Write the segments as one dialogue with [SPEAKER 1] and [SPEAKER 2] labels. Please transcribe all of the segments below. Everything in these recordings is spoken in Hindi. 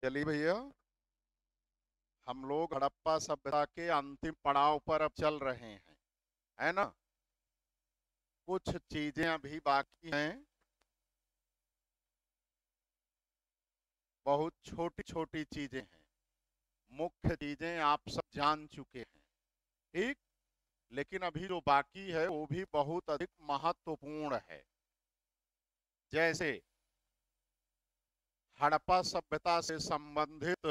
[SPEAKER 1] चलिए भैया, हम लोग हड़प्पा सभ्यता के अंतिम पड़ाव पर अब चल रहे हैं, है ना। कुछ चीजें अभी बाकी हैं, बहुत छोटी छोटी चीजें हैं। मुख्य चीजें आप सब जान चुके हैं, ठीक। लेकिन अभी जो बाकी है वो भी बहुत अधिक महत्वपूर्ण है। जैसे हड़प्पा सभ्यता से संबंधित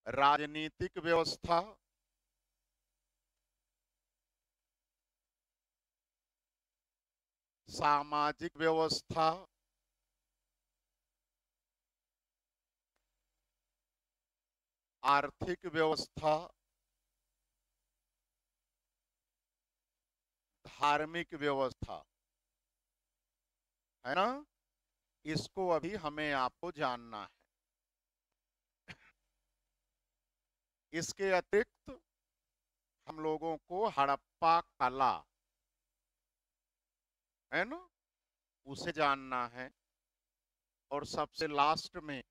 [SPEAKER 1] राजनीतिक व्यवस्था, सामाजिक व्यवस्था, आर्थिक व्यवस्था, धार्मिक व्यवस्था, है ना। इसको अभी हमें आपको जानना है। इसके अतिरिक्त हम लोगों को हड़प्पा कला, है ना, उसे जानना है। और सबसे लास्ट में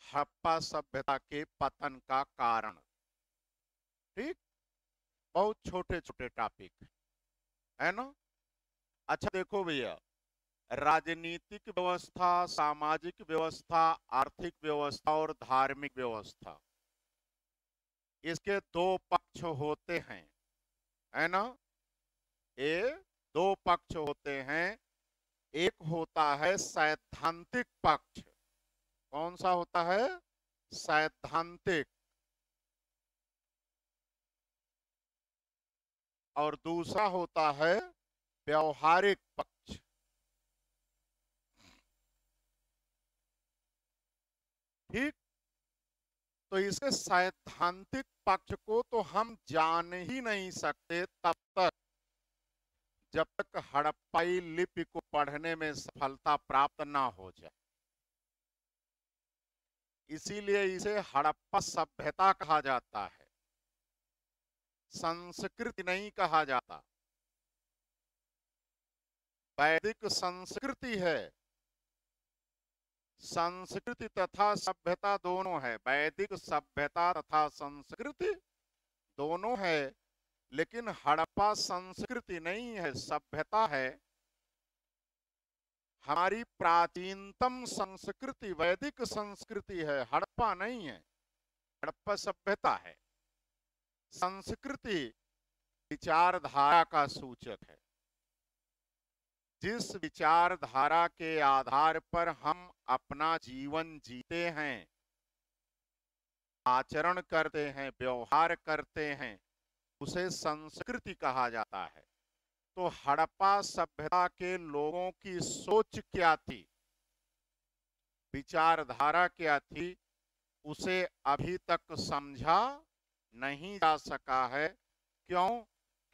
[SPEAKER 1] हड़प्पा सभ्यता के पतन का कारण, ठीक। बहुत छोटे छोटे टॉपिक, है ना। अच्छा देखो भैया, राजनीतिक व्यवस्था, सामाजिक व्यवस्था, आर्थिक व्यवस्था और धार्मिक व्यवस्था, इसके दो पक्ष होते हैं, है ना। ये दो पक्ष होते हैं। एक होता है सैद्धांतिक पक्ष। कौन सा होता है? सैद्धांतिक। और दूसरा होता है व्यवहारिक पक्ष, ठीक। तो इसके सैद्धांतिक पक्ष को तो हम जान ही नहीं सकते तब तक जब तक हड़प्पाई लिपि को पढ़ने में सफलता प्राप्त ना हो जाए। इसीलिए इसे हड़प्पा सभ्यता कहा जाता है, संस्कृति नहीं कहा जाता। वैदिक संस्कृति है। संस्कृति तथा सभ्यता दोनों है, वैदिक सभ्यता तथा संस्कृति दोनों है। लेकिन हड़प्पा संस्कृति नहीं है, सभ्यता है। हमारी प्राचीनतम संस्कृति वैदिक संस्कृति है, हड़प्पा नहीं है। हड़प्पा सभ्यता है। संस्कृति विचारधारा का सूचक है। जिस विचारधारा के आधार पर हम अपना जीवन जीते हैं, आचरण करते हैं, व्यवहार करते हैं, उसे संस्कृति कहा जाता है। तो हड़प्पा सभ्यता के लोगों की सोच क्या थी, विचारधारा क्या थी, उसे अभी तक समझा नहीं जा सका है। क्यों?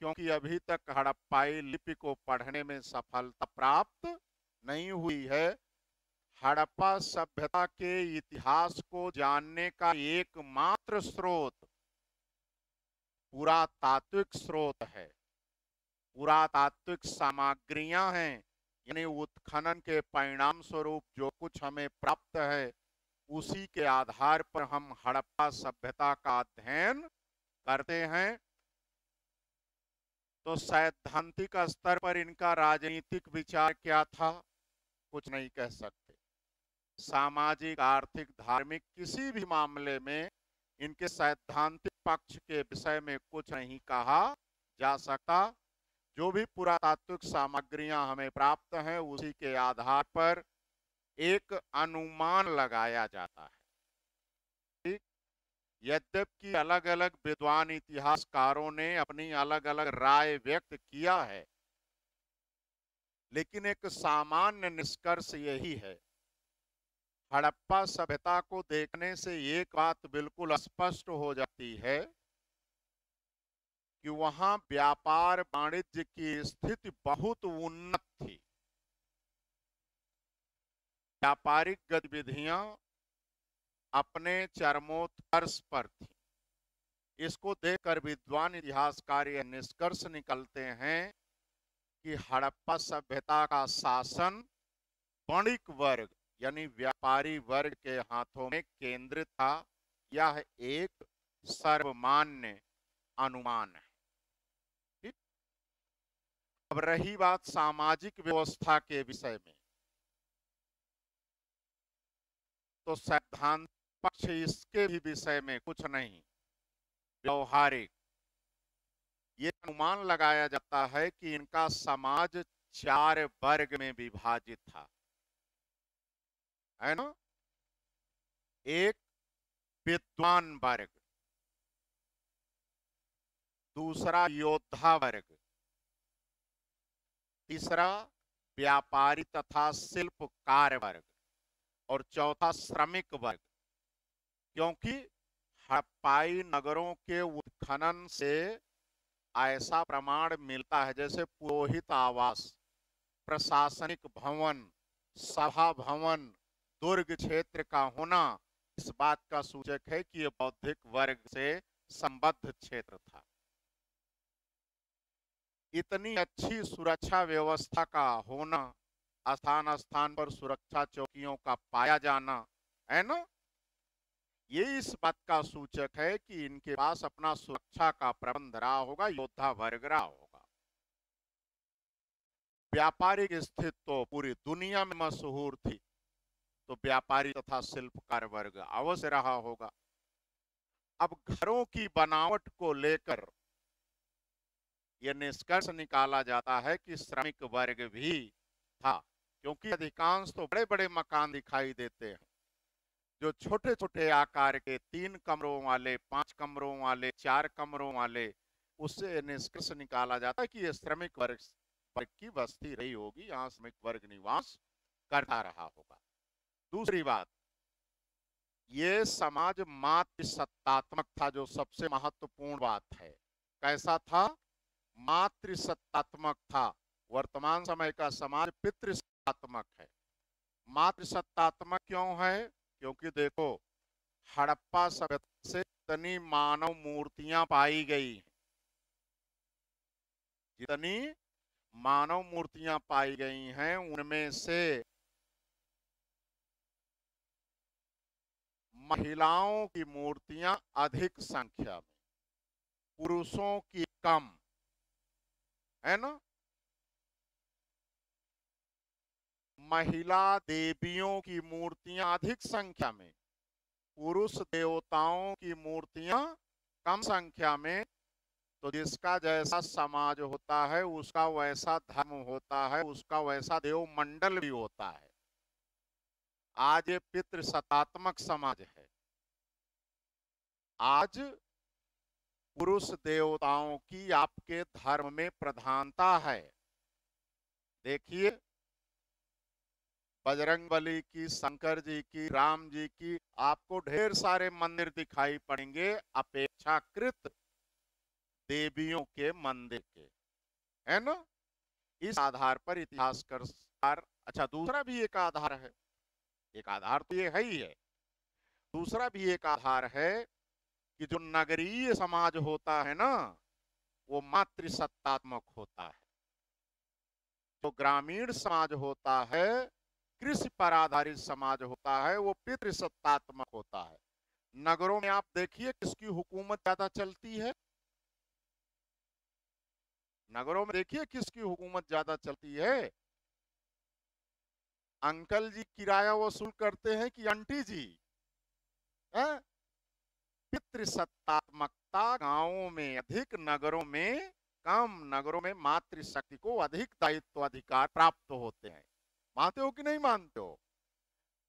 [SPEAKER 1] क्योंकि अभी तक हड़प्पाई लिपि को पढ़ने में सफलता प्राप्त नहीं हुई है। हड़प्पा सभ्यता के इतिहास को जानने का एकमात्र स्रोत पुरातात्विक स्रोत है। पुरातात्विक सामग्रियां हैं, यानी उत्खनन के परिणाम स्वरूप जो कुछ हमें प्राप्त है, उसी के आधार पर हम हड़प्पा सभ्यता का अध्ययन करते हैं। तो सैद्धांतिक स्तर पर इनका राजनीतिक विचार क्या था, कुछ नहीं कह सकते। सामाजिक, आर्थिक, धार्मिक किसी भी मामले में इनके सैद्धांतिक पक्ष के विषय में कुछ नहीं कहा जा सकता। जो भी पुरातात्विक सामग्रियां हमें प्राप्त हैं, उसी के आधार पर एक अनुमान लगाया जाता है, ठीक। यद्यपि अलग अलग विद्वान इतिहासकारों ने अपनी अलग अलग राय व्यक्त किया है, लेकिन एक सामान्य निष्कर्ष यही है। हड़प्पा सभ्यता को देखने से एक बात बिल्कुल स्पष्ट हो जाती है कि वहां व्यापार वाणिज्य की स्थिति बहुत उन्नत थी। व्यापारिक गतिविधियां अपने चरमोत्कर्ष पर थी। इसको देखकर विद्वान इतिहासकार यह निष्कर्ष निकलते हैं कि हड़प्पा सभ्यता का शासन वणिक वर्ग यानी व्यापारी वर्ग के हाथों में केंद्रित था। यह एक सर्वमान्य अनुमान है। ठीक? अब रही बात सामाजिक व्यवस्था के विषय में, तो सैद्धांतिक पक्ष इसके भी विषय में कुछ नहीं, व्यवहारिक ये अनुमान लगाया जाता है कि इनका समाज 4 वर्ग में विभाजित था, है ना। एक विद्वान वर्ग, दूसरा योद्धा वर्ग, तीसरा व्यापारी तथा शिल्पकार वर्ग और चौथा श्रमिक वर्ग। क्योंकि हड़प्पाई नगरों के उत्खनन से ऐसा प्रमाण मिलता है जैसे पुरोहित आवास, प्रशासनिक भवन, सभा भवन, दुर्ग क्षेत्र का होना इस बात का सूचक है कि यह बौद्धिक वर्ग से संबद्ध क्षेत्र था। इतनी अच्छी सुरक्षा व्यवस्था का होना, स्थान स्थान पर सुरक्षा चौकियों का पाया जाना, है ना, ये इस बात का सूचक है कि इनके पास अपना सुरक्षा का प्रबंध रहा होगा, योद्धा वर्ग रहा होगा। व्यापारिक स्थिति तो पूरी दुनिया में मशहूर थी, तो व्यापारी तथा शिल्पकार वर्ग अवश्य रहा होगा। अब घरों की बनावट को लेकर यह निष्कर्ष निकाला जाता है कि श्रमिक वर्ग भी था, क्योंकि अधिकांश तो बड़े बड़े मकान दिखाई देते हैं, जो छोटे छोटे आकार के 3 कमरों वाले, 5 कमरों वाले, 4 कमरों वाले, उससे निष्कर्ष निकाला जाता है कि यह श्रमिक वर्ग की बस्ती रही होगी, यहाँ श्रमिक वर्ग निवास करता रहा होगा। दूसरी बात, ये समाज मातृसत्तात्मक था, जो सबसे महत्वपूर्ण बात है। कैसा था? मातृसत्तात्मक था। वर्तमान समय का समाज पितृसत्तात्मक है। मातृसत्तात्मक क्यों है? क्योंकि देखो, हड़प्पा सभ्यता से जितनी मानव मूर्तियां पाई गई हैं, जितनी मानव मूर्तियां पाई गई हैं, उनमें से महिलाओं की मूर्तियां अधिक संख्या में, पुरुषों की कम, है ना। महिला देवियों की मूर्तियां अधिक संख्या में, पुरुष देवताओं की मूर्तियां कम संख्या में। तो जिसका जैसा समाज होता है, उसका वैसा धर्म होता है, उसका वैसा देव मंडल भी होता है। आज ये पितृसत्तात्मक समाज है। आज पुरुष देवताओं की आपके धर्म में प्रधानता है। देखिए, बजरंगबली की, शंकर जी की, राम जी की, आपको ढेर सारे मंदिर दिखाई पड़ेंगे अपेक्षाकृत देवियों के मंदिर के, है ना। इस आधार पर इतिहासकार, अच्छा दूसरा भी एक आधार है, एक आधार तो ये है ही है, दूसरा भी एक आधार है कि जो नगरीय समाज होता है ना, वो मातृसत्तात्मक होता है। जो ग्रामीण समाज होता है, कृषि पर आधारित समाज होता है, वो पितृसत्तात्मक होता है। नगरों में आप देखिए किसकी हुकूमत ज्यादा चलती है, नगरों में देखिए किसकी हुकूमत ज्यादा चलती है। अंकल जी किराया वसूल करते हैं कि आंटी जी? पितृसत्तात्मकता गांवों में अधिक, नगरों में कम। नगरों में मातृशक्ति को अधिक दायित्व अधिकार प्राप्त होते हैं। मानते हो कि नहीं मानते हो?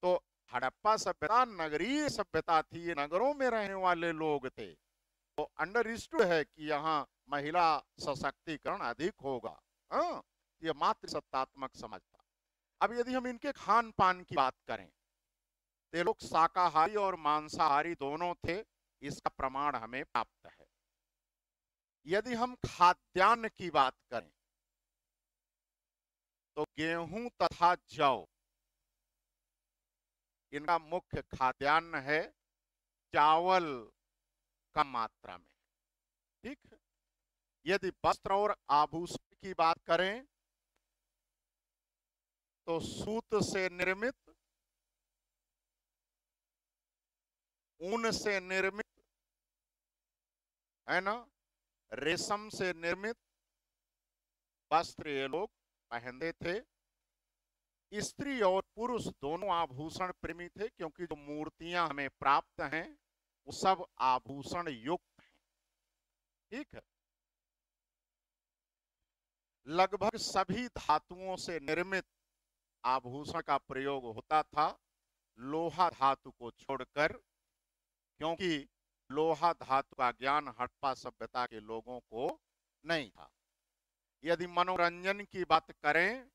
[SPEAKER 1] तो हड़प्पा सभ्यता नगरीय सभ्यता थी, ये नगरों में रहने वाले लोग थे, तो अंडरस्टूड है कि यहाँ महिला सशक्तिकरण अधिक होगा। ये मातृसत्तात्मक समाज था। अब यदि हम इनके खान पान की बात करें, ये लोग शाकाहारी और मांसाहारी दोनों थे, इसका प्रमाण हमें प्राप्त है। यदि हम खाद्यान्न की बात करें, तो गेहूं तथा जौ इनका मुख्य खाद्यान्न है। चावल कम मात्रा में, ठीक है। यदि वस्त्र और आभूषण की बात करें तो सूत से निर्मित, ऊन से निर्मित, है ना, रेशम से निर्मित वस्त्र ये लोग पहनते थे। स्त्री और पुरुष दोनों आभूषण प्रेमी थे, क्योंकि जो मूर्तियां हमें प्राप्त हैं वो सब आभूषण युक्त हैं। ठीक है। लगभग सभी धातुओं से निर्मित आभूषण का प्रयोग होता था, लोहा धातु को छोड़कर, क्योंकि लोहा धातु का ज्ञान हड़प्पा सभ्यता के लोगों को नहीं था। यदि मनोरंजन की बात करें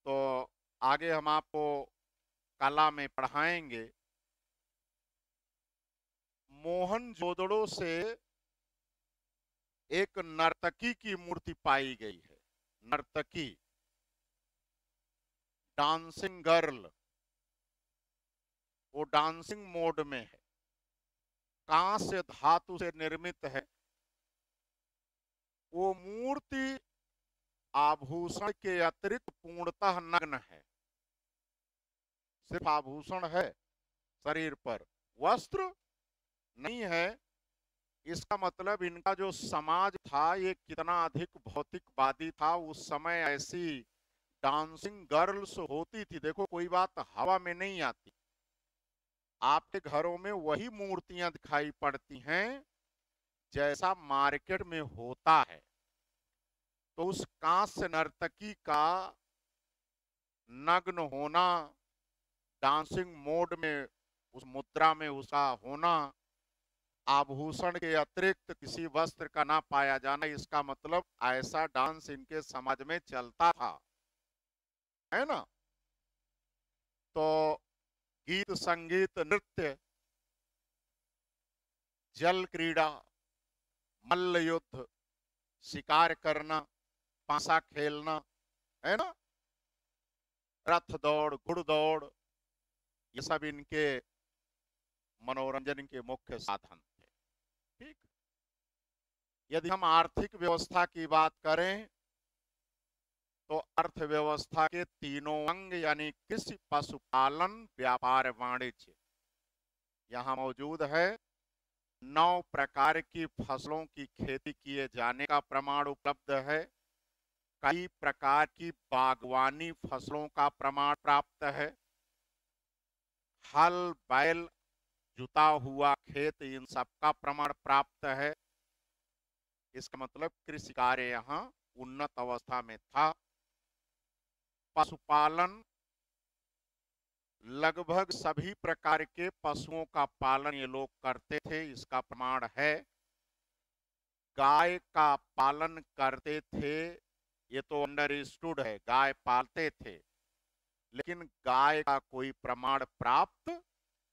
[SPEAKER 1] तो आगे हम आपको कला में पढ़ाएंगे। मोहनजोदड़ो से एक नर्तकी की मूर्ति पाई गई है। नर्तकी, डांसिंग गर्ल, वो डांसिंग मोड में है, कांस्य धातु से निर्मित है। वो मूर्ति आभूषण के अतिरिक्त पूर्णतः नग्न है, सिर्फ आभूषण है शरीर पर, वस्त्र नहीं है। इसका मतलब इनका जो समाज था ये कितना अधिक भौतिकवादी था। उस समय ऐसी डांसिंग गर्ल्स होती थी, देखो कोई बात हवा में नहीं आती, आपके घरों में वही मूर्तियां दिखाई पड़ती हैं जैसा मार्केट में होता है। तो उस कांस्य नर्तकी का नग्न होना, डांसिंग मोड में उस मुद्रा में उसका होना, आभूषण के अतिरिक्त किसी वस्त्र का ना पाया जाना, इसका मतलब ऐसा डांस इनके समाज में चलता था, है ना। तो गीत, संगीत, नृत्य, जल क्रीड़ा, मल्ल युद्ध, शिकार करना, पासा खेलना, है ना, रथ दौड़, घुड़दौड़, ये सब इनके मनोरंजन के मुख्य साधन थे। ठीक। यदि हम आर्थिक व्यवस्था की बात करें तो अर्थव्यवस्था के तीनों अंग यानी कृषि, पशुपालन, व्यापार, वाणिज्य यहाँ मौजूद है। 9 प्रकार की फसलों की खेती किए जाने का प्रमाण उपलब्ध है। कई प्रकार की बागवानी फसलों का प्रमाण प्राप्त है। हल, बैल, जुता हुआ खेत, इन सब का प्रमाण प्राप्त है। इसका मतलब कृषि कार्य यहाँ उन्नत अवस्था में था। पशुपालन, लगभग सभी प्रकार के पशुओं का पालन ये लोग करते थे, इसका प्रमाण है। गाय का पालन करते थे, ये तो अंडरस्टूड है, गाय पालते थे, लेकिन गाय का कोई प्रमाण प्राप्त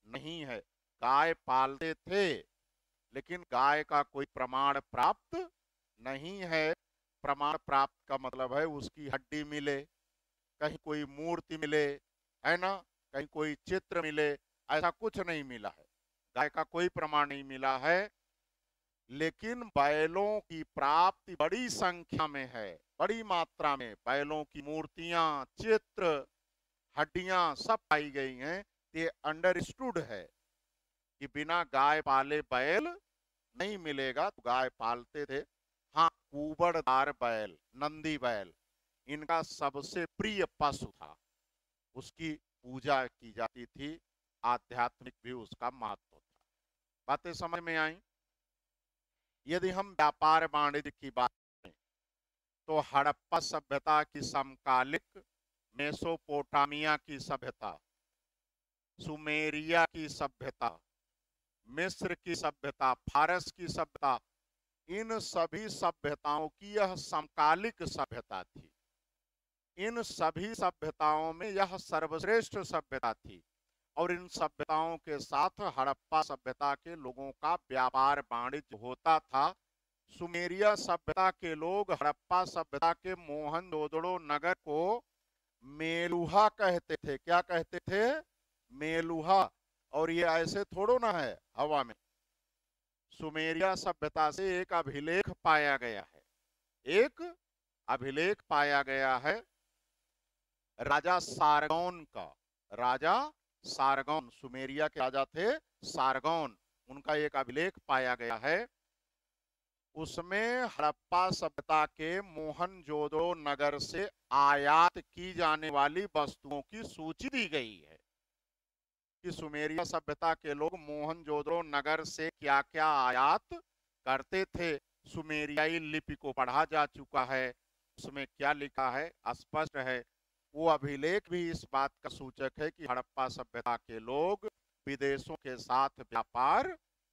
[SPEAKER 1] नहीं है। गाय पालते थे लेकिन गाय का कोई प्रमाण प्राप्त नहीं है। प्रमाण प्राप्त का मतलब है उसकी हड्डी मिले, कहीं कोई मूर्ति मिले, है ना, कहीं कोई चित्र मिले, ऐसा कुछ नहीं मिला है। गाय का कोई प्रमाण नहीं मिला है। लेकिन बैलों की प्राप्ति बड़ी संख्या में है, बड़ी मात्रा में बैलों की मूर्तियां, चित्र, हड्डियां सब पाई गई हैं। ये अंडरस्टूड है कि बिना गाय पाले बैल नहीं मिलेगा, तो गाय पालते थे। हाँ, कुबड़दार बैल, नंदी बैल, इनका सबसे प्रिय पशु था, उसकी पूजा की जाती थी, आध्यात्मिक भी उसका महत्व था। बातें समझ में आई। यदि हम व्यापार वाणिज्य की बात करें तो हड़प्पा सभ्यता की समकालिक मेसोपोटामिया की सभ्यता, सुमेरिया की सभ्यता, मिस्र की सभ्यता, फारस की सभ्यता, इन सभी सभ्यताओं की यह समकालिक सभ्यता थी। इन सभी सभ्यताओं में यह सर्वश्रेष्ठ सभ्यता थी और इन सभ्यताओं के साथ हड़प्पा सभ्यता के लोगों का व्यापार वाणिज्य होता था। सुमेरिया सभ्यता के लोग हड़प्पा सभ्यता के मोहनजोदड़ो नगर को मेलुहा कहते थे। क्या कहते थे? मेलुहा। और ये ऐसे थोड़ो ना है हवा में, सुमेरिया सभ्यता से एक अभिलेख पाया गया है, एक अभिलेख पाया गया है राजा सारगौन का। राजा सारगौन, सुमेरिया के राजा थे सारगौन, उनका एक अभिलेख पाया गया है। उसमें हड़प्पा सभ्यता के मोहनजोदड़ो नगर से आयात की जाने वाली वस्तुओं की सूची दी गई है कि सुमेरिया सभ्यता के लोग मोहनजोदड़ो नगर से क्या क्या आयात करते थे। सुमेरियाई लिपि को पढ़ा जा चुका है, उसमें क्या लिखा है स्पष्ट है। वो अभिलेख भी इस बात का सूचक है कि हड़प्पा सभ्यता के लोग विदेशों के साथ व्यापार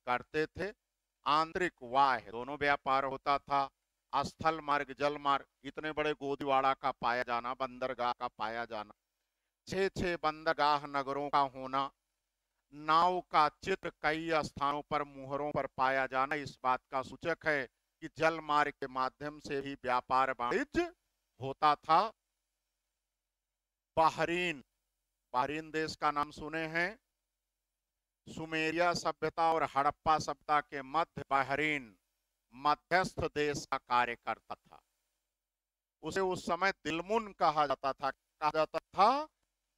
[SPEAKER 1] करते थे। आंतरिक वाह्य दोनों व्यापार होता था। स्थल मार्ग, जल मार्ग, इतने बड़े गोदीवाड़ा का पाया जाना, बंदरगाह का पाया जाना, 6 बंदरगाह नगरों का होना, नाव का चित्र कई स्थानों पर मुहरों पर पाया जाना इस बात का सूचक है कि जल मार्ग के माध्यम से ही व्यापार वाणिज्य होता था। बहरीन, बहरीन देश का नाम सुने हैं। सुमेरिया सभ्यता और हड़प्पा सभ्यता के मध्य बहरीन मध्यस्थ देश का कार्य करता था। उसे उस समय दिलमुन कहा जाता था,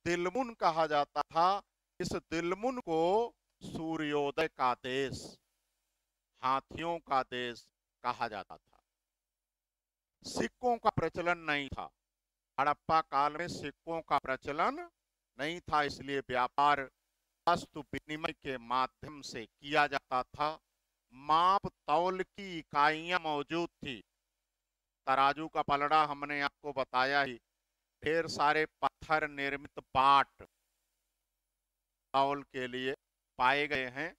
[SPEAKER 1] दिलमुन कहा जाता था। इस दिलमुन को सूर्योदय का देश, हाथियों का देश कहा जाता था। सिक्कों का प्रचलन नहीं था, हड़प्पा काल में सिक्कों का प्रचलन नहीं था, इसलिए व्यापार वस्तु विनिमय के माध्यम से किया जाता था। माप तौल की इकाइयां मौजूद थी। तराजू का पलड़ा हमने आपको बताया ही। ढेर सारे पत्थर निर्मित बाट तौल के लिए पाए गए हैं।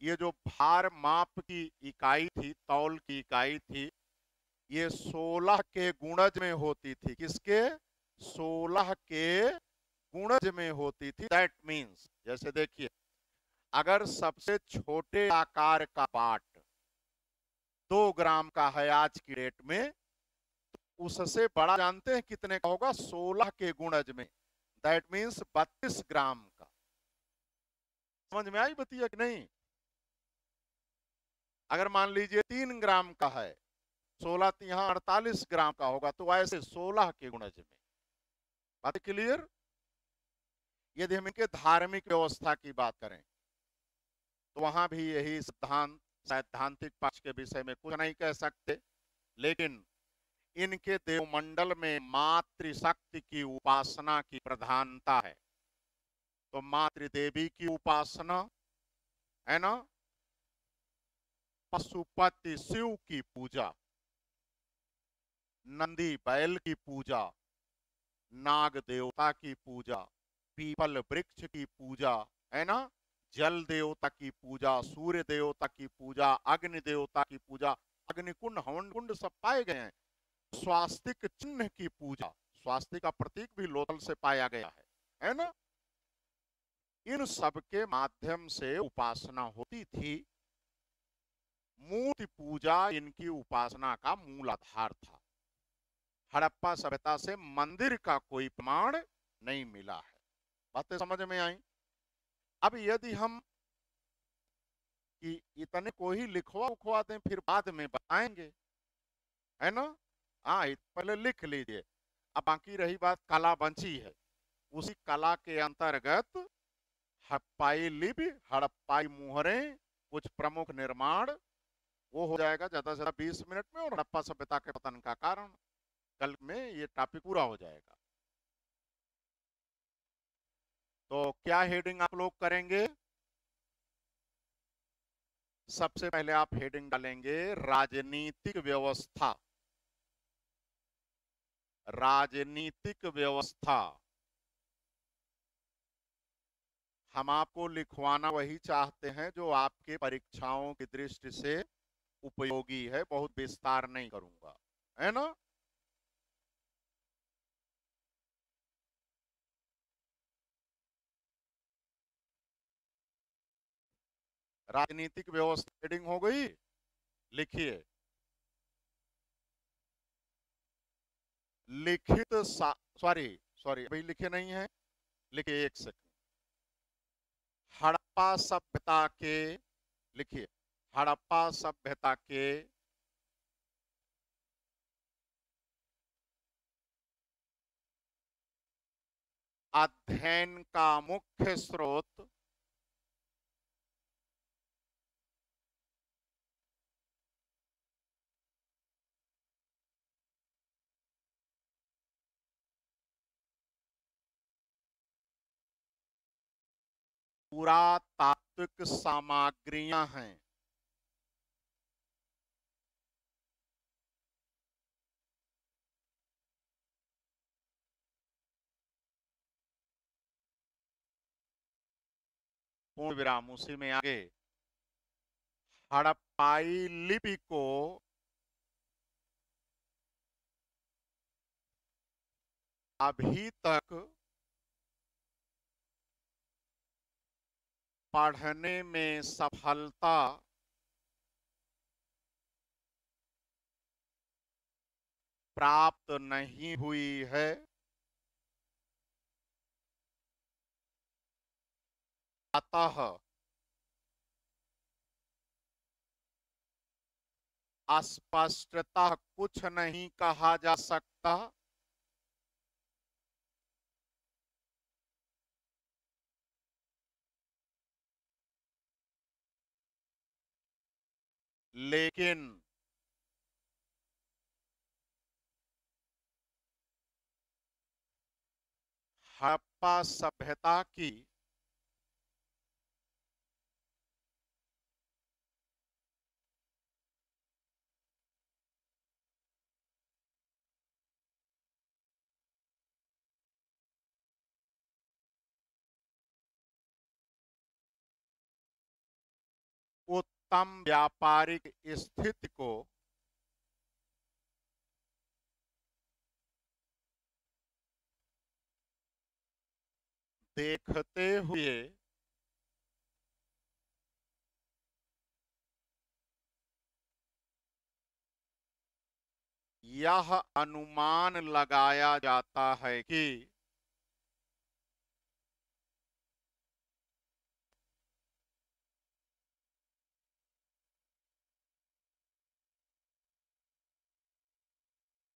[SPEAKER 1] ये जो भार माप की इकाई थी, तौल की इकाई थी, ये 16 के गुणज में होती थी। किसके? 16 के गुणज में होती थी। दैट मीन्स, जैसे देखिए, अगर सबसे छोटे आकार का बाट 2 ग्राम का है आज की डेट में, तो उससे बड़ा जानते हैं कितने का होगा? 16 के गुणज में। दैट मीन्स 32 ग्राम का। समझ में आई बतिया कि नहीं? अगर मान लीजिए 3 ग्राम का है, 16 यहाँ 48 ग्राम का होगा, तो ऐसे 16 के गुणज में। बात क्लियर? यदि हम इनके धार्मिक व्यवस्था की बात करें तो वहां भी यही सिद्धांत, सैद्धांतिक पक्ष के विषय में कुछ नहीं कह सकते, लेकिन इनके देवमंडल में मातृशक्ति की उपासना की प्रधानता है। तो मातृदेवी की उपासना है ना, पशुपति शिव की पूजा, नंदी बैल की पूजा, नाग देवता की पूजा, पीपल वृक्ष की पूजा, है ना, जल देवता की पूजा, सूर्य देवता की पूजा, अग्नि देवता की पूजा, अग्निकुंड हवन कुंड सब पाए गए हैं। स्वास्तिक चिन्ह की पूजा, स्वास्तिक का प्रतीक भी लोथल से पाया गया है ना। इन सब के माध्यम से उपासना होती थी। मूर्ति पूजा इनकी उपासना का मूल आधार था। हड़प्पा सभ्यता से मंदिर का कोई प्रमाण नहीं मिला है। बातें समझ में आई? अब यदि हम कि इतने को ही लिखवा दें फिर बाद में बताएंगे, है ना। हाँ, पहले लिख लीजिए। अब बाकी रही बात कला बंची है, उसी कला के अंतर्गत हड़प्पाई लिपि, हड़प्पाई मुहरें, कुछ प्रमुख निर्माण, वो हो जाएगा ज्यादा से ज्यादा 20 मिनट में। और हड़प्पा सभ्यता के पतन का कारण, कल में ये टॉपिक पूरा हो जाएगा। तो क्या हेडिंग आप लोग करेंगे? सबसे पहले आप हेडिंग डालेंगे राजनीतिक व्यवस्था। राजनीतिक व्यवस्था हम आपको लिखवाना वही चाहते हैं जो आपके परीक्षाओं की दृष्टि से उपयोगी है, बहुत विस्तार नहीं करूंगा, है ना। राजनीतिक व्यवस्था हेडिंग हो गई, लिखिए। लिखित सॉरी अभी लिखे नहीं है, लिखिए एक सेकंड। हड़प्पा सभ्यता के, लिखिए, हड़प्पा सभ्यता के अध्ययन का मुख्य स्रोत पुरातात्विक सामग्रियां हैं। पूर्ण विराम। उसी में आगे हड़प्पाई लिपि को अभी तक पढ़ने में सफलता प्राप्त नहीं हुई है। अतः अस्पष्टतः कुछ नहीं कहा जा सकता। लेकिन हड़प्पा सभ्यता की उत्तम व्यापारिक स्थिति को देखते हुए यह अनुमान लगाया जाता है कि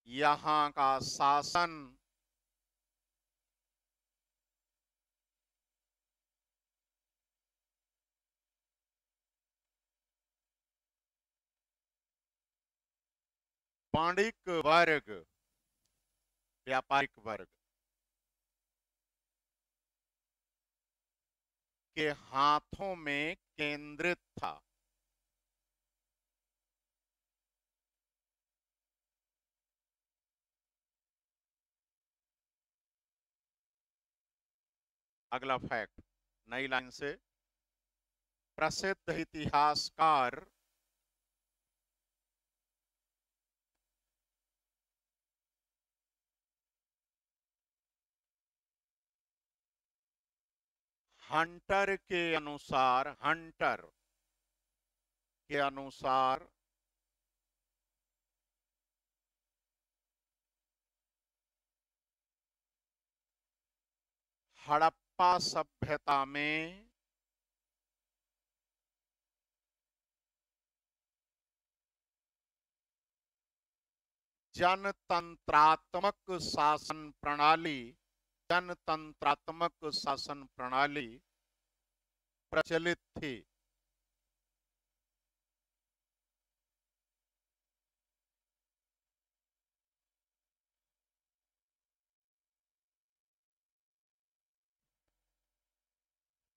[SPEAKER 1] यहाँ का शासन वाणिक वर्ग, व्यापारिक वर्ग के हाथों में केंद्रित था। अगला फैक्ट, नई लाइन से, प्रसिद्ध इतिहासकार हंटर के अनुसार हड़प्पा सभ्यता में जनतंत्रात्मक शासन प्रणाली जनतंत्रात्मक शासन प्रणाली प्रचलित थी।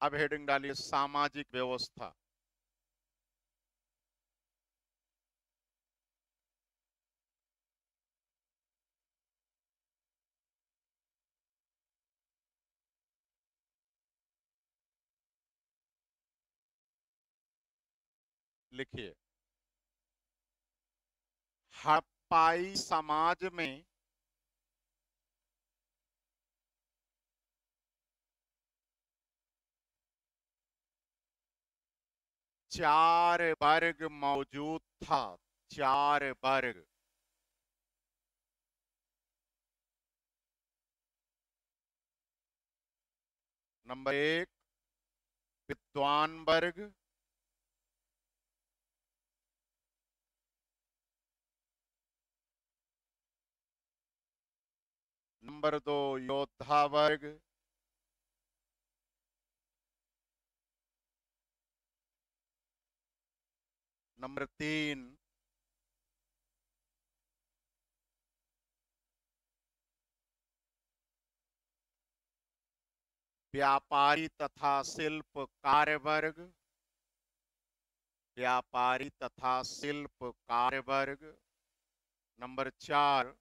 [SPEAKER 1] अब हेडिंग डालिए सामाजिक व्यवस्था। लिखिए, हड़प्पाई समाज में चार वर्ग मौजूद था। चार वर्ग। नंबर एक, विद्वान वर्ग। नंबर 2 योद्धा वर्ग, नंबर 3 व्यापारी तथा शिल्प कार्य वर्ग, व्यापारी तथा शिल्प कार्य वर्ग, नंबर 4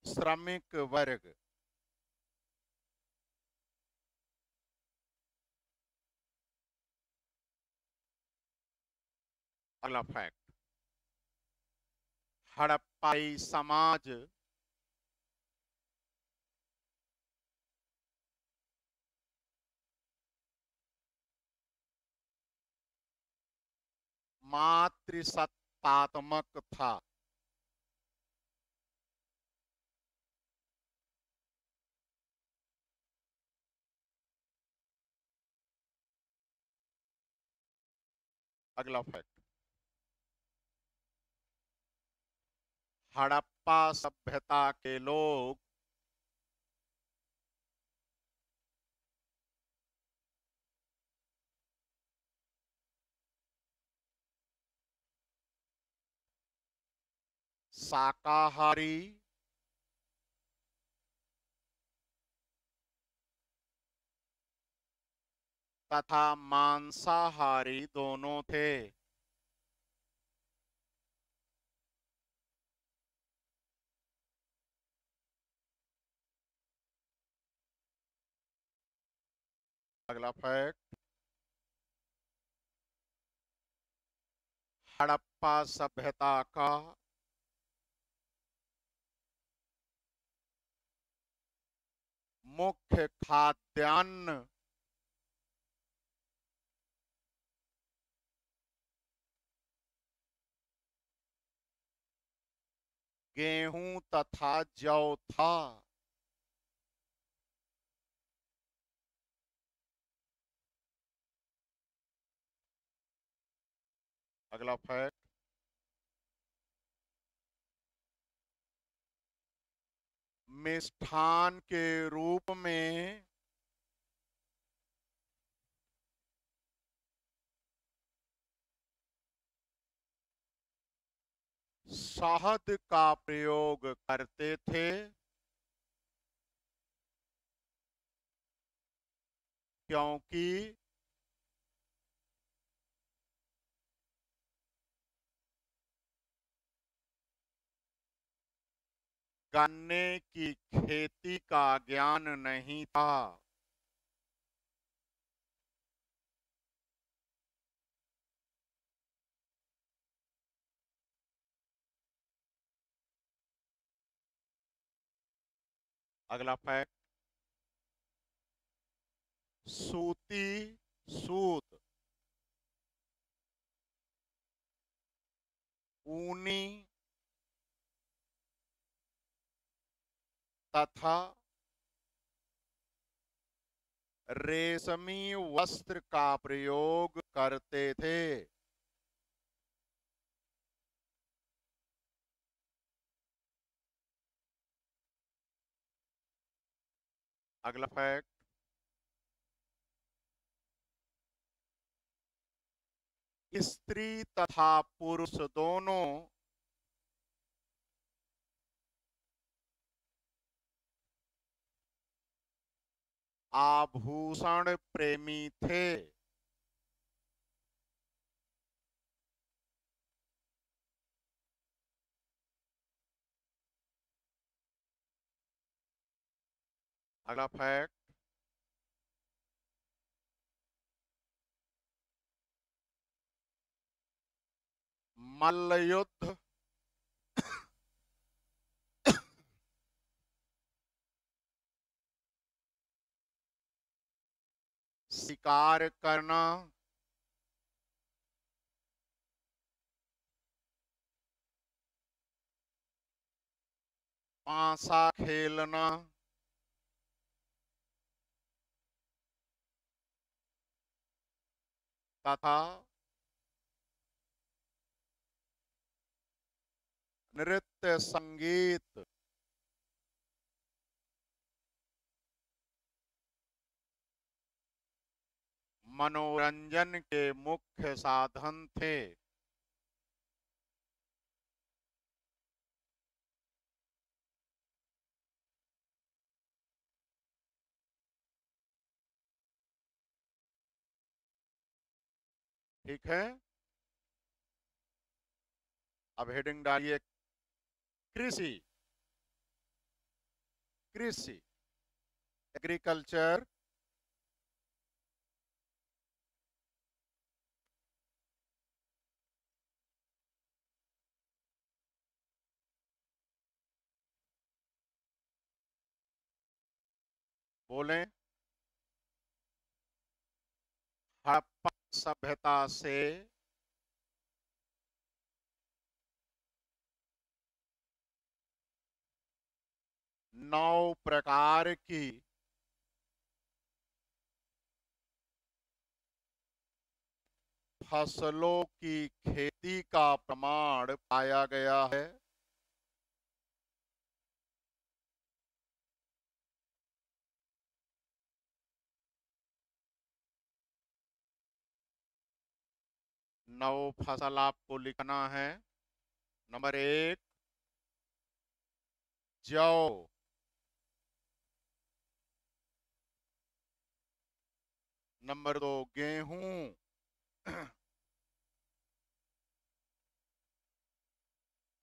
[SPEAKER 1] श्रमिक वर्ग। अगला फैक्ट, हड़प्पाई समाज मातृसत्तात्मक था। अगला फैक्ट, हड़प्पा सभ्यता के लोग शाकाहारी तथा मांसाहारी दोनों थे। अगला फैक्ट, हड़प्पा सभ्यता का मुख्य खाद्यान्न गेहूं तथा जौ था। अगला फैक्ट, मिष्ठान के रूप में शहद का प्रयोग करते थे, क्योंकि गन्ने की खेती का ज्ञान नहीं था। अगला फैक्ट, सूती सूत, ऊनी तथा रेशमी वस्त्र का प्रयोग करते थे। अगला फैक्ट, स्त्री तथा पुरुष दोनों आभूषण प्रेमी थे। अगला फैक्ट, मल्ल युद्ध शिकार करना पांसा खेलना तथा नृत्य नृत्य संगीत मनोरंजन के मुख्य साधन थे। ठीक है, अब हेडिंग डालिए कृषि। कृषि, एग्रीकल्चर बोलें। हड़प्पा सभ्यता से नौ प्रकार की फसलों की खेती का प्रमाण पाया गया है। नौ फसल आपको लिखना है। नंबर 1 जौ, नंबर 2 गेहूं,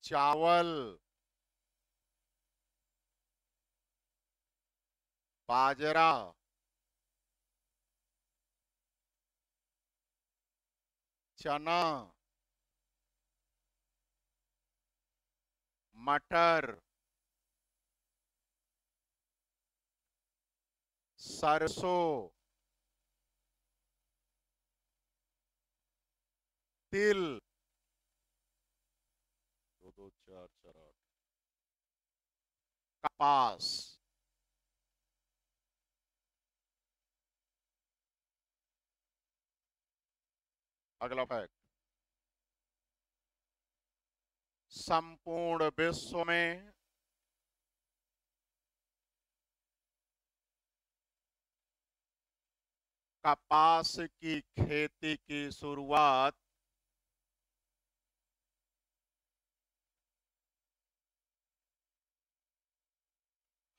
[SPEAKER 1] चावल, बाजरा, चना, मटर, सरसों, तिल, 2 2 4 4 8, कपास। अगला फैक्ट, संपूर्ण विश्व में कपास की खेती की शुरुआत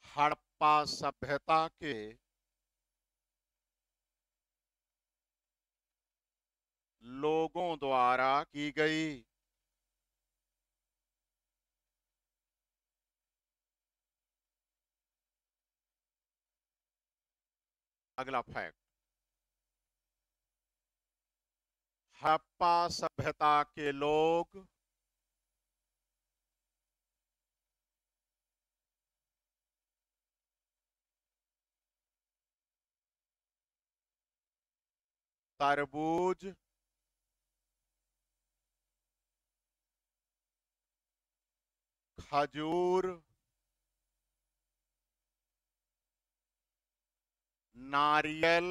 [SPEAKER 1] हड़प्पा सभ्यता के लोगों द्वारा की गई। अगला फैक्ट, हड़प्पा सभ्यता के लोग तरबूज, खजूर, नारियल,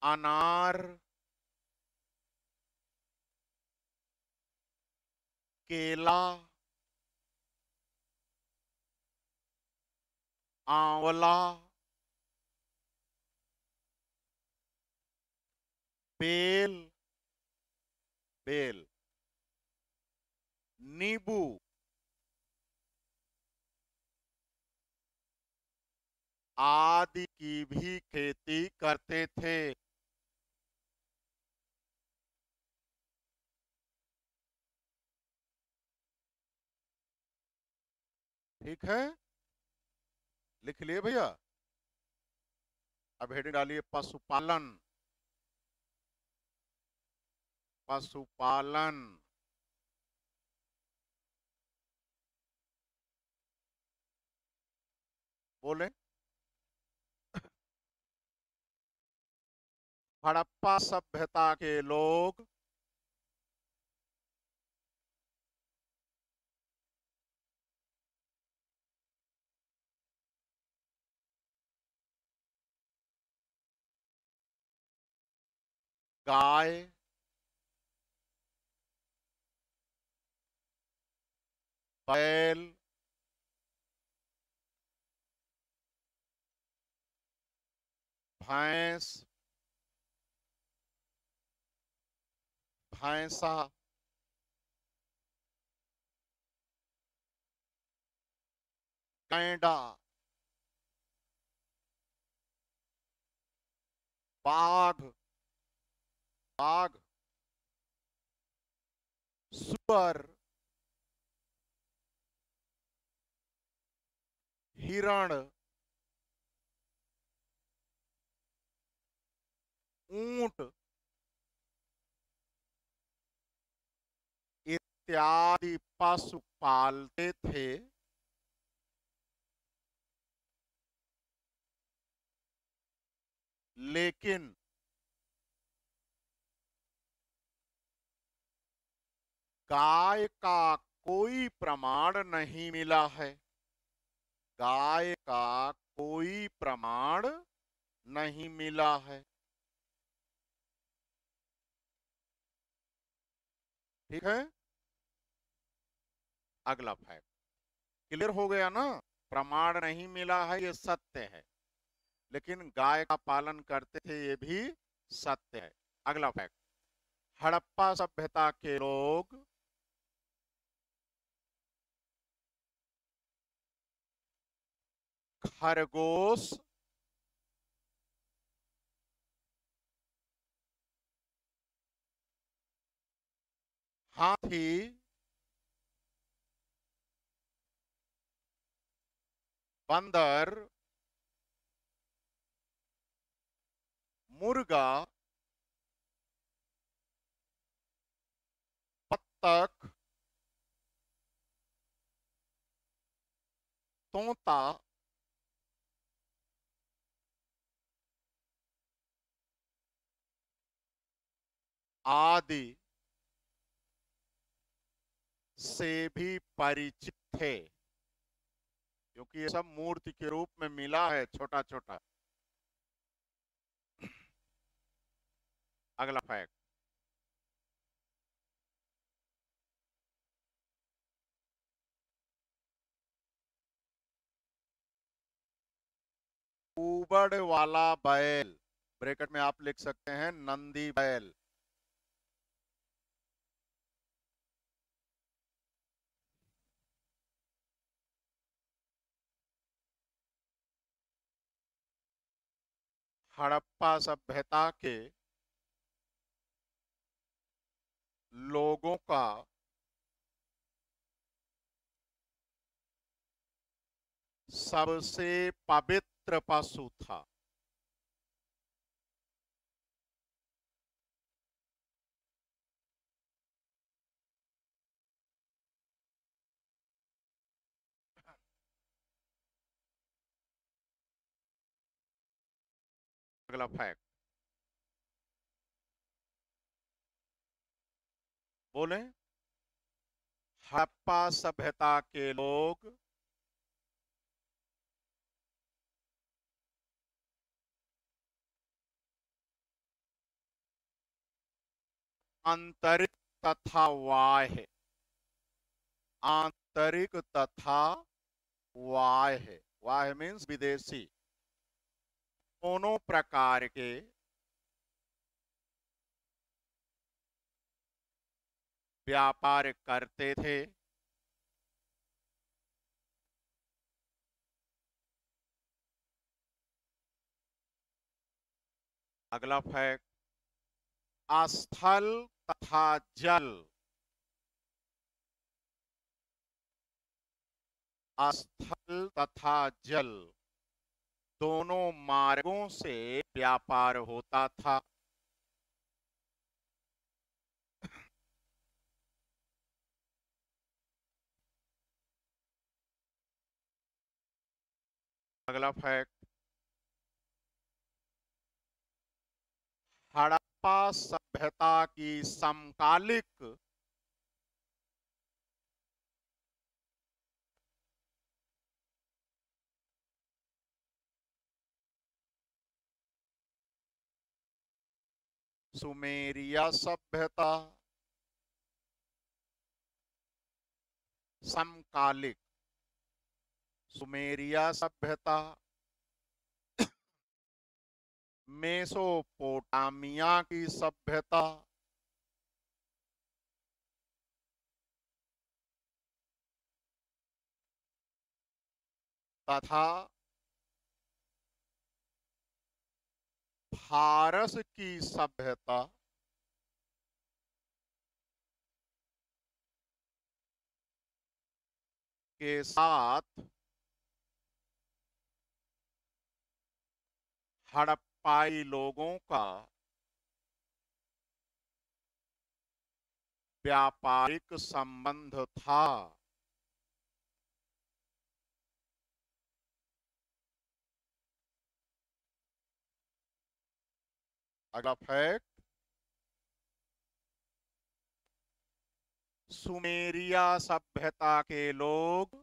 [SPEAKER 1] अनार, केला, आंवला, बेल, बेल, नींबू आदि की भी खेती करते थे। ठीक है, लिख लिए भैया। अब हेडिंग डालिए पशुपालन। पशुपालन, बोले। हड़प्पा सभ्यता के लोग गाय, बैल, भैंस, भैंसा, गैंडा, बाघ, बाघ, सुअर, हिरण, ऊंट इत्यादि पशु पालते थे। लेकिन गाय का कोई प्रमाण नहीं मिला है। गाय का कोई प्रमाण नहीं मिला है। ठीक है, अगला फैक्ट। क्लियर हो गया ना? प्रमाण नहीं मिला है ये सत्य है, लेकिन गाय का पालन करते थे ये भी सत्य है। अगला फैक्ट। हड़प्पा सभ्यता के लोग खरगोश, हाथी, बंदर, मुर्गा, बत्तख, तोता, आदि से भी परिचित थे, क्योंकि ये सब मूर्ति के रूप में मिला है छोटा छोटा। अगला फैक्ट। ऊबड़ वाला बैल, ब्रैकेट में आप लिख सकते हैं नंदी बैल। हड़प्पा सभ्यता के लोगों का सबसे पवित्र पशु था। अगला फैक्ट बोले। हड़प्पा सभ्यता के लोग आंतरिक तथा बाह्य, आंतरिक तथा बाह्य, बाह्य मीन्स विदेशी, दोनों प्रकार के व्यापार करते थे। अगला फैक्ट। स्थल तथा जल, स्थल तथा जल दोनों मार्गों से व्यापार होता था। अगला फैक्ट। हड़प्पा सभ्यता की समकालिक सुमेरिया सभ्यता, समकालिक सुमेरिया सभ्यता, मेसोपोटामिया की सभ्यता, तथा फारस की सभ्यता के साथ हड़प्पाई लोगों का व्यापारिक संबंध था। अगला फैक्ट, सुमेरिया सभ्यता के लोग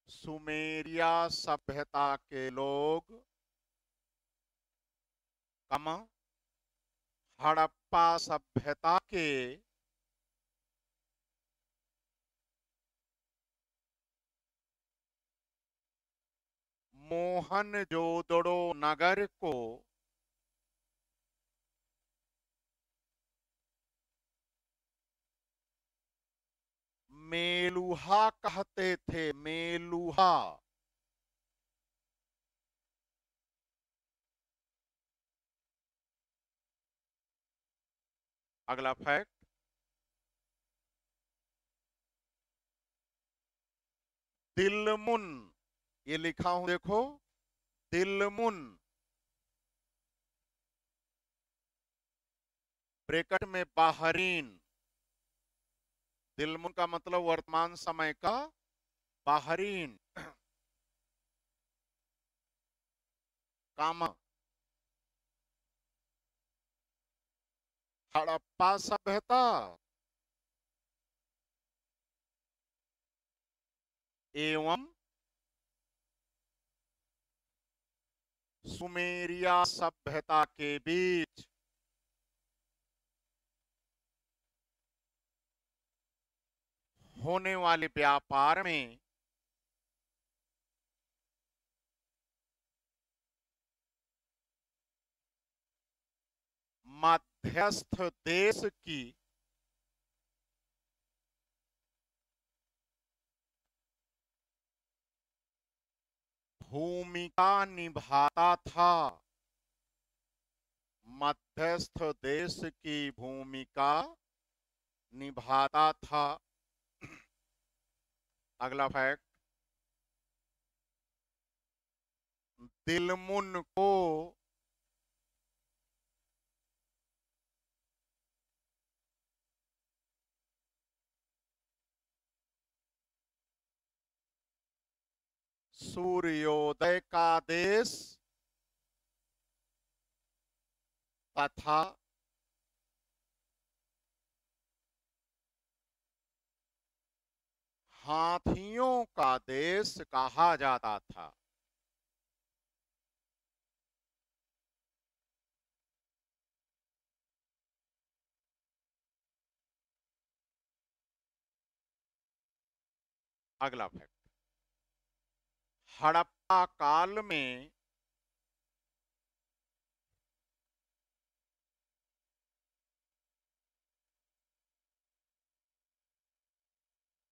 [SPEAKER 1] सुमेरिया सभ्यता के लोग कम हड़प्पा सभ्यता के मोहनजोदड़ो नगर को मेलुहा कहते थे। मेलुहा। अगला फैक्ट, दिलमुन, ये लिखा हूं देखो, दिलमुन ब्रैकेट में बाहरीन। दिलमुन का मतलब वर्तमान समय का बाहरीन। कामा हड़प्पा सभ्यता एवं सुमेरिया सभ्यता के बीच होने वाले व्यापार में मध्यस्थ देश की भूमिका निभाता था। मध्यस्थ देश की भूमिका निभाता था। अगला फैक्ट, दिलमुन को सूर्योदय का देश तथा हाथियों का देश कहा जाता था। अगला फैक्ट, हड़प्पा काल में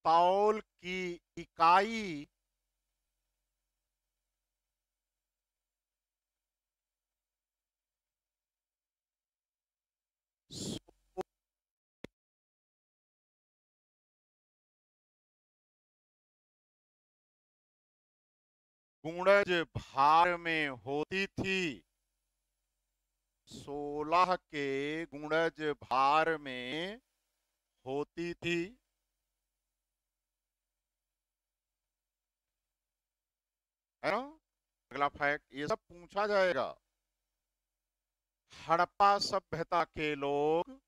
[SPEAKER 1] तौल की इकाई गुणज भार में होती थी। 16 के गुणज भार में होती थी। है ना। अगला फैक्ट, ये सब पूछा जाएगा। हड़प्पा सभ्यता के लोग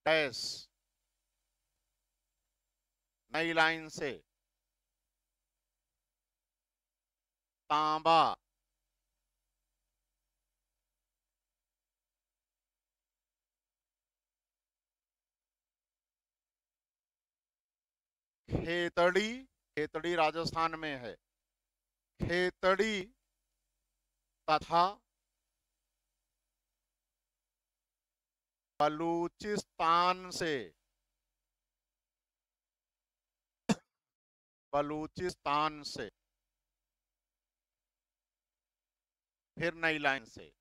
[SPEAKER 1] डैश नई लाइन से तांबा, खेतड़ी, खेतड़ी राजस्थान में है, खेतड़ी तथा बलूचिस्तान से, बलूचिस्तान से, फिर नई लाइन से,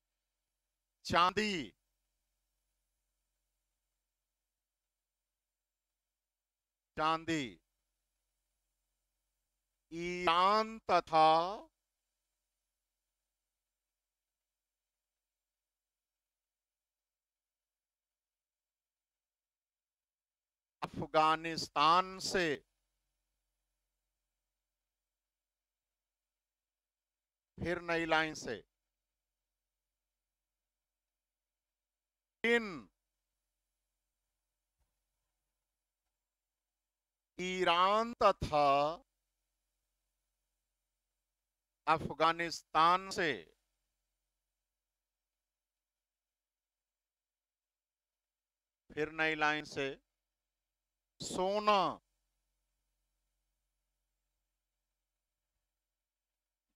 [SPEAKER 1] चांदी, चांदी ईरान तथा अफगानिस्तान से, फिर नई लाइन से, इन ईरान तथा अफगानिस्तान से, फिर नई लाइन से, सोना,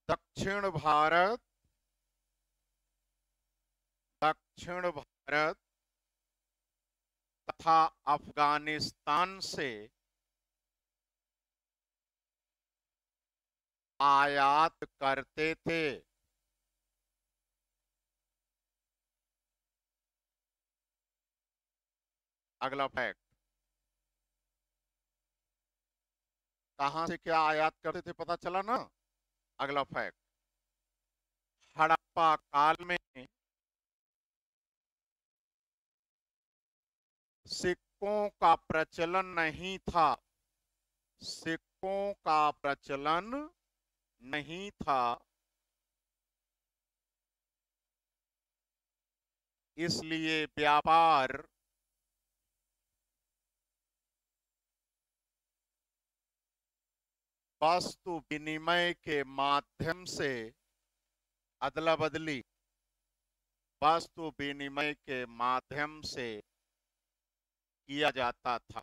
[SPEAKER 1] दक्षिण भारत, दक्षिण भारत तथा अफगानिस्तान से आयात करते थे। अगला फैक्ट, कहां से क्या आयात करते थे पता चला ना। अगला फैक्ट, हड़प्पा काल में सिक्कों का प्रचलन नहीं था, सिक्कों का प्रचलन नहीं था, इसलिए व्यापार वस्तु विनिमय के माध्यम से, अदला बदली, वस्तु विनिमय के माध्यम से किया जाता था,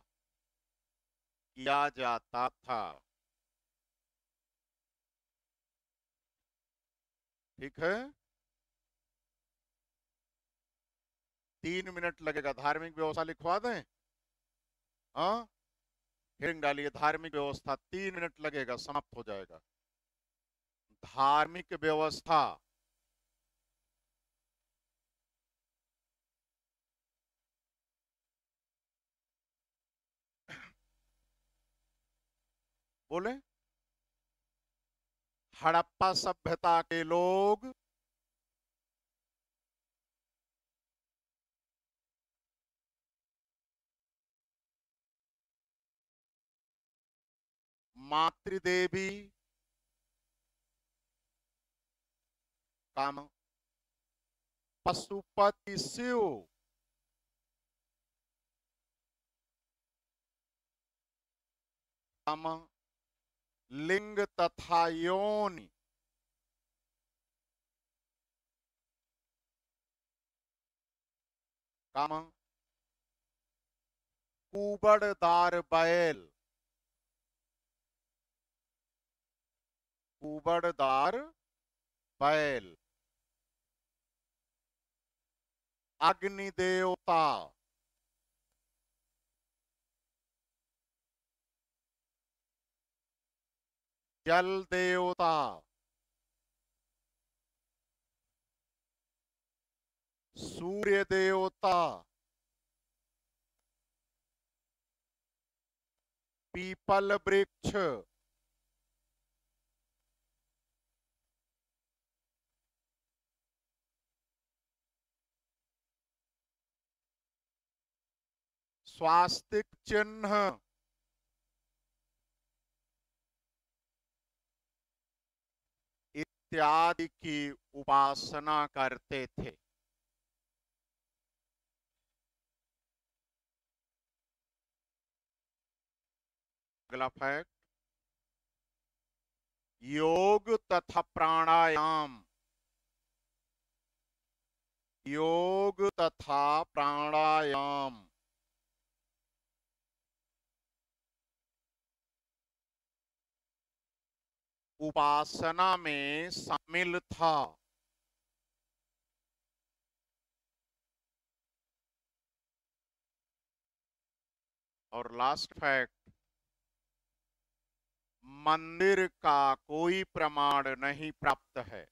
[SPEAKER 1] किया जाता था। ठीक है, 3 मिनट लगेगा। धार्मिक व्यवस्था लिखवा दें? हाँ, हेडिंग डालिए धार्मिक व्यवस्था, 3 मिनट लगेगा, समाप्त हो जाएगा। धार्मिक व्यवस्था, बोले हड़प्पा सभ्यता के लोग मातृदेवी काम, पशुपति शिव, काम, लिंग तथा योनि, काम, कुबड़दार बैल, कुबड़दार बैल, अग्नि देवता, जल देवता, सूर्य देवता, पीपल वृक्ष, स्वास्तिक चिन्ह, इत्यादि की उपासना करते थे। अगला फैक्ट, योग तथा प्राणायाम, योग तथा प्राणायाम उपासना में शामिल था। और लास्ट फैक्ट, मंदिर का कोई प्रमाण नहीं प्राप्त है।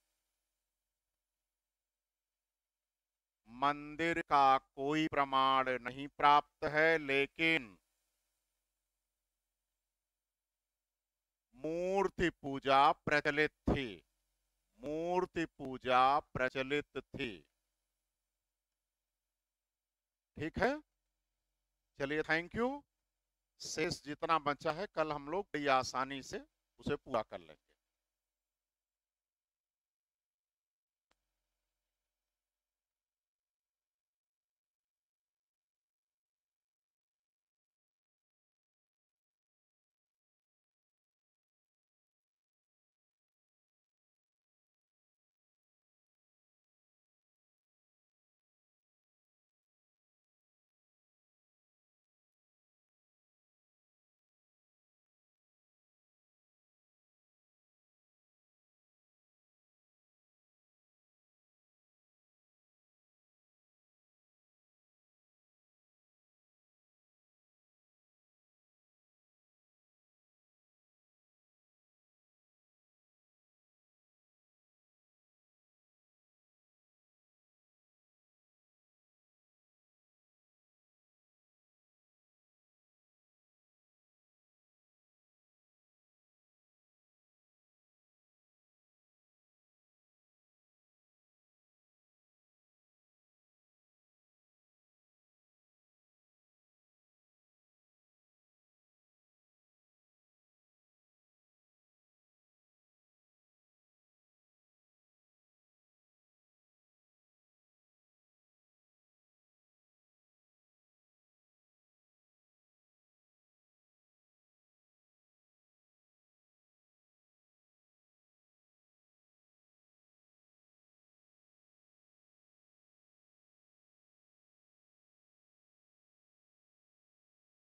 [SPEAKER 1] मंदिर का कोई प्रमाण नहीं प्राप्त है, लेकिन मूर्ति पूजा प्रचलित थी। मूर्ति पूजा प्रचलित थी। ठीक है, चलिए थैंक यू। शेष जितना बचा है कल हम लोग बड़ी आसानी से उसे पूरा कर लेंगे।